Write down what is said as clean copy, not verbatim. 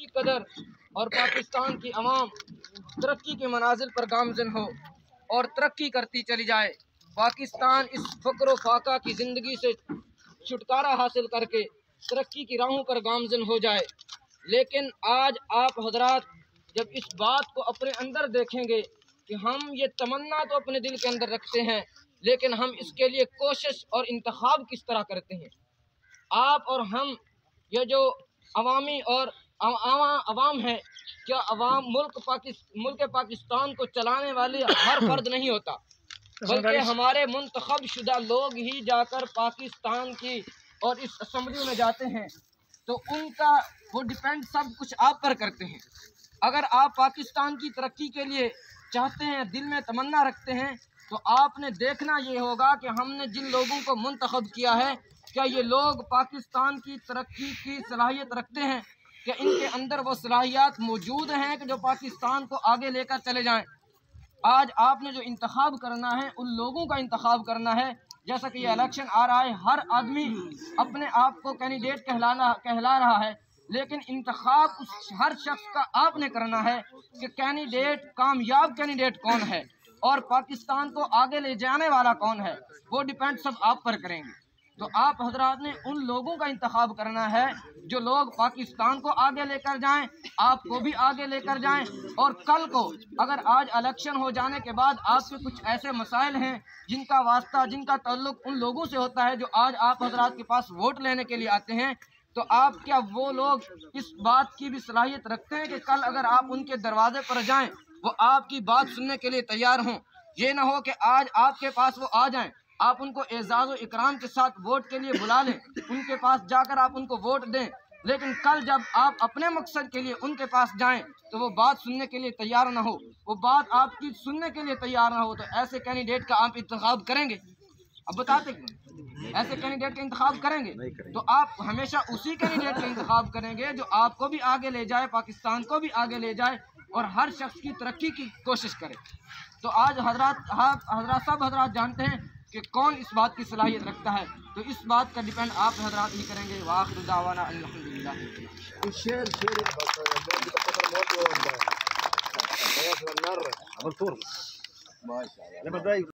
कदर और पाकिस्तान की अवाम तरक्की के मनाजिल पर गामज़न हो और तरक्की करती चली जाए। पाकिस्तान इस फ़क्र फाका की ज़िंदगी से छुटकारा हासिल करके तरक्की की राहों पर गामज़न हो जाए। लेकिन आज आप हजरात जब इस बात को अपने अंदर देखेंगे कि हम ये तमन्ना तो अपने दिल के अंदर रखते हैं, लेकिन हम इसके लिए कोशिश और इंतखाब किस तरह करते हैं। आप और हम ये जो अवामी और अवाम है, क्या अवाम मुल्क पाकिस्तान को चलाने वाले हर फर्द नहीं होता, बल्कि हमारे मुंतखब शुदा लोग ही जाकर पाकिस्तान की और इस असम्बली में जाते हैं, तो उनका वो डिपेंड सब कुछ आप पर करते हैं। अगर आप पाकिस्तान की तरक्की के लिए चाहते हैं, दिल में तमन्ना रखते हैं, तो आपने देखना ये होगा कि हमने जिन लोगों को मुंतखब किया है, क्या ये लोग पाकिस्तान की तरक्की की सलाहियत रखते हैं, क्या इनके अंदर वो सलाहियत मौजूद हैं कि जो पाकिस्तान को आगे लेकर चले जाएं। आज आपने जो इंतखाब करना है, उन लोगों का इंतखाब करना है। जैसा कि ये इलेक्शन आ रहा है, हर आदमी अपने आप को कैंडिडेट कहला रहा है, लेकिन इंतखाब उस हर शख्स का आपने करना है कि कैंडिडेट, कामयाब कैंडिडेट कौन है और पाकिस्तान को आगे ले जाने वाला कौन है, वो डिपेंड सब आप पर करेंगे। तो आप हजरात ने उन लोगों का इंतखाब करना है जो लोग पाकिस्तान को आगे लेकर जाएं, आपको भी आगे लेकर जाएं। और कल को अगर आज इलेक्शन हो जाने के बाद आपके कुछ ऐसे मसाइल हैं जिनका वास्ता, जिनका ताल्लुक उन लोगों से होता है जो आज आप हजरात के पास वोट लेने के लिए आते हैं, तो आप क्या वो लोग इस बात की भी सलाहियत रखते हैं कि कल अगर आप उनके दरवाजे पर जाएं, वो आपकी बात सुनने के लिए तैयार हों। ये ना हो कि आज आपके पास वो आ जाएं, आप उनको एजाज़ और इकराम के साथ वोट के लिए बुला लें, उनके पास जाकर आप उनको वोट दें, लेकिन कल जब आप अपने मकसद के लिए उनके पास जाएं तो वो बात सुनने के लिए तैयार ना हो, वो बात आपकी सुनने के लिए तैयार ना हो, तो ऐसे कैंडिडेट का आप इंतखाब करेंगे? अब बताते क्यों ऐसे कैंडिडेट का इंतखाब करेंगे? तो आप हमेशा उसी कैंडिडेट का इंतखाब करेंगे जो आपको भी आगे ले जाए, पाकिस्तान को भी आगे ले जाए और हर शख्स की तरक्की की कोशिश करे। तो आज सब हजरात जानते हैं कि कौन इस बात की सलाहियत रखता है, तो इस बात का डिपेंड आप हजरात ही करेंगे। वाखिर दावाना अल्हम्दुलिल्लाह।